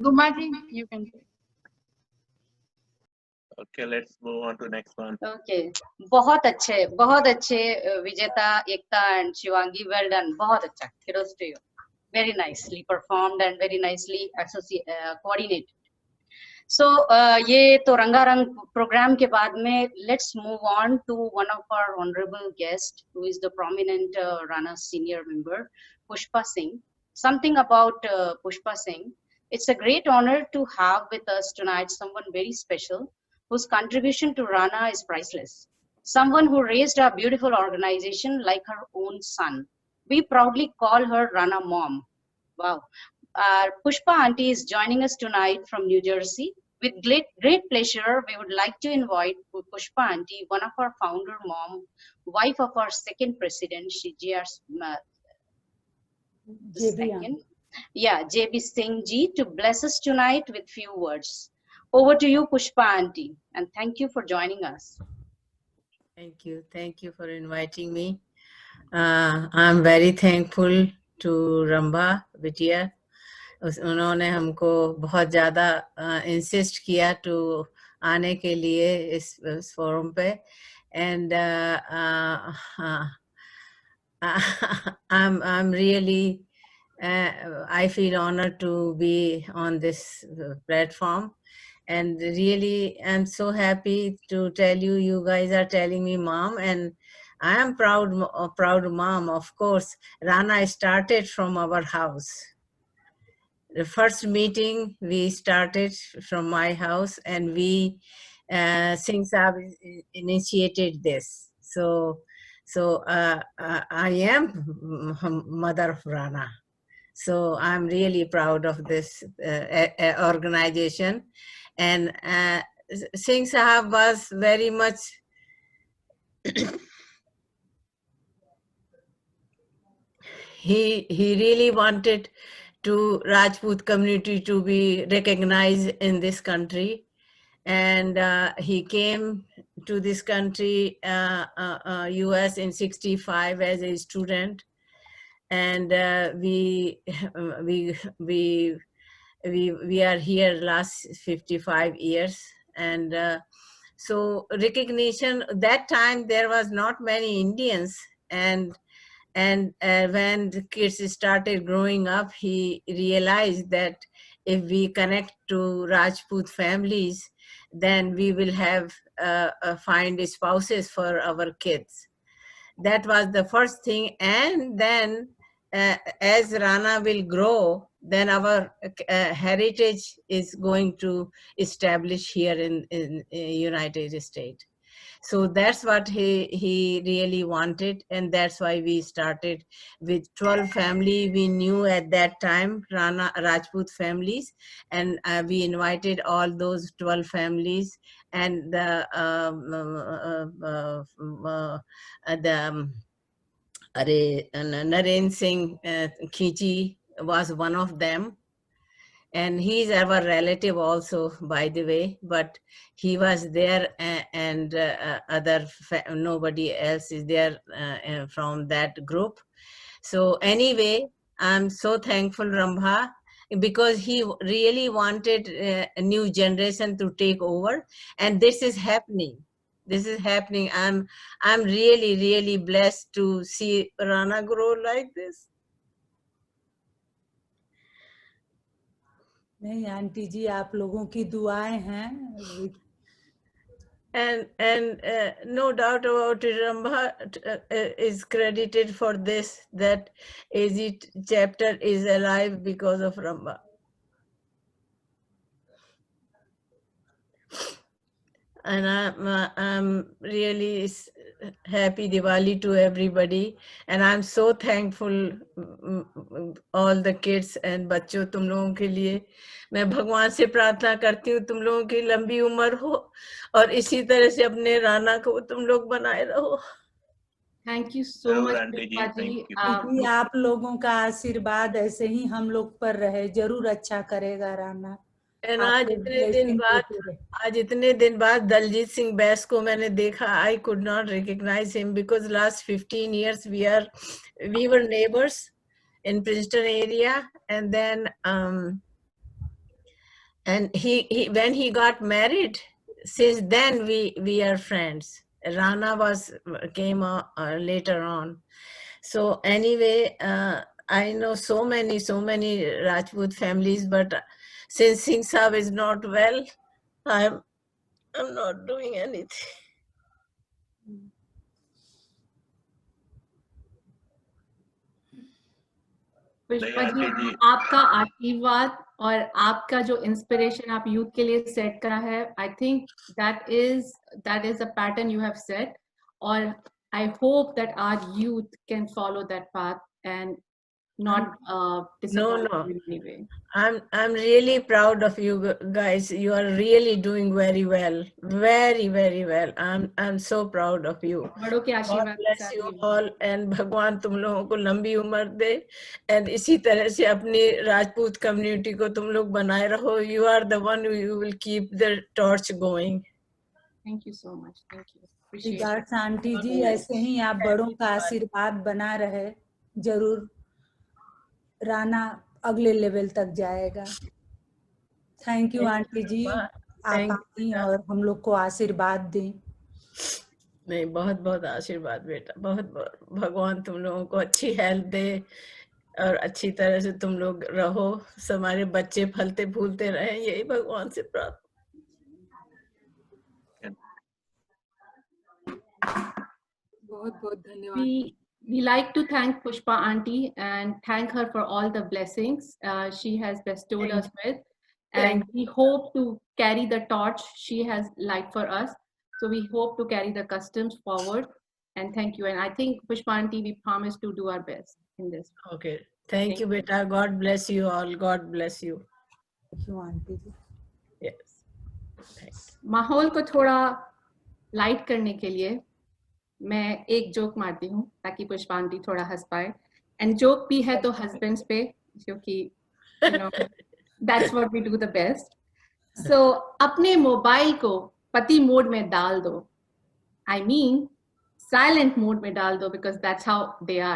Gumaji, you can say. Okay, let's move on to next one. Okay. बहुत अच्छे विजेता एकता and Shivangi, well done. बहुत अच्छा. Kudos to you. Very nicely performed and very nicely coordinated. So ये तो रंगारंग program के बाद में let's move on to one of our honorable guests who is the prominent Rana senior member, Pushpa Singh. Something about Pushpa Singh. It's a great honor to have with us tonight someone very special whose contribution to Rana is priceless. Someone who raised a beautiful organization like her own son. We proudly call her Rana Mom. Wow. Pushpa Auntie is joining us tonight from New Jersey. With great pleasure, we would like to invite Pushpa Auntie, one of our founder mom, wife of our second president, JR second. Yeah, JB Singh ji, to bless us tonight with few words. Over to you, Pushpa Auntie, and thank you for joining us. Thank you for inviting me. I'm very thankful to Rambha Bitia. उन्होंने हमको बहुत ज़्यादा insist किया to आने के लिए इस forum पे and I'm really I feel honored to be on this platform, and really I'm so happy to tell you, you guys are telling me mom, and I am proud mom. Of course, Rana started from our house. The first meeting we started from my house, and we Singh Saab initiated this. So I am mother of Rana. So I'm really proud of this organization. And Singh Sahab was very much he really wanted to Rajput community to be recognized in this country. And he came to this country, US in '65 as a student. And we are here last 55 years. And so recognition, that time there was not many Indians, and when the kids started growing up, he realized that if we connect to Rajput families, then we will have find spouses for our kids. That was the first thing. And then as Rana will grow, then our heritage is going to establish here in United States. So that's what he really wanted, and that's why we started with 12 family we knew at that time, Rana Rajput families, and we invited all those 12 families, and the Naren Singh Khichi was one of them. And he's our relative also, by the way, but he was there, and nobody else is there from that group. So anyway, I'm so thankful, Rambha, because he really wanted a new generation to take over, and this is happening. This is happening. I'm really, really blessed to see Rana grow like this. नहीं aunty जी, आप लोगों की दुआएं हैं. And no doubt about it, Rambha is credited for this, that AZ chapter is alive because of Rambha. And I'm really happy Diwali to everybody, and I'm so thankful all the kids and बच्चों तुम लोगों के लिए. मैं भगवान से प्रार्थना करती हूँ तुम लोगों की लंबी उम्र हो, और इसी तरह से अपने राना को तुम लोग बनाए रहो. Thank you so much, Pushpa ji. आप लोगों का आशीर्वाद ऐसे ही हम लोग पर रहे, जरूर अच्छा करेगा राना. And आज इतने दिन बाद दलजीत सिंह बैस को मैंने देखा. I could not recognize him because last 15 years we were neighbors in Princeton area, and then And he when he got married, since then we are friends. Rana came later on. So anyway, I know so many Rajput families, but since Singh Sahib is not well, I'm not doing anything. Pushpa Daya ji, aunty ji. आपका आशीर्वाद और आपका जो inspiration आप youth के लिए set करा है, I think that is a pattern you have set, और I hope that our youth can follow that path and not disappoint No. you in any way. I'm really proud of you guys. You are really doing very well, very well. I'm so proud of you. बड़ों के God आशीर्वाद के bless साथ you he. all, and भगवान तुम लोगों को लंबी उम्र दे, and इसी तरह से अपनी राजपूत कम्युनिटी को तुम लोग बनाए रहो. You are the one who will keep the torch going. Thank you so much. Thank you. Appreciate it. Siddharth aunty ji, ऐसे ही आप बड़ों का आशीर्वाद बना रहे, जरूर राना अगले लेवल तक जाएगा। थैंक यू आंटी जी, आप आई और हम लोग को आशीर्वाद दें। नहीं, बहुत आशीर्वाद बेटा, बहुत भगवान तुम लोगों को अच्छी हेल्थ दे और अच्छी तरह से तुम लोग रहो, हमारे बच्चे फलते फूलते रहे, यही भगवान से प्रार्थना। बहुत धन्यवाद। We like to thank Pushpa auntie and thank her for all the blessings she has bestowed us with, and we hope to carry the torch she has light for us. So we hope to carry the customs forward, and thank you. And I think Pushpa auntie, we promise to do our best in this. Okay, thank you beta. God bless you all. God bless you. Thank you aunty ji. Yes. Thanks. माहौल को थोड़ा light करने के लिए मैं एक joke मारती हूँ ताकि पुष्पा आंटी थोड़ा हंस पाए, एंड जोक भी है तो हस्बैंड्स पे, क्योंकि that's what we do the best. So अपने मोबाइल को पति मोड में डाल दो, आई मीन साइलेंट मोड में डाल दो, because that's how they are.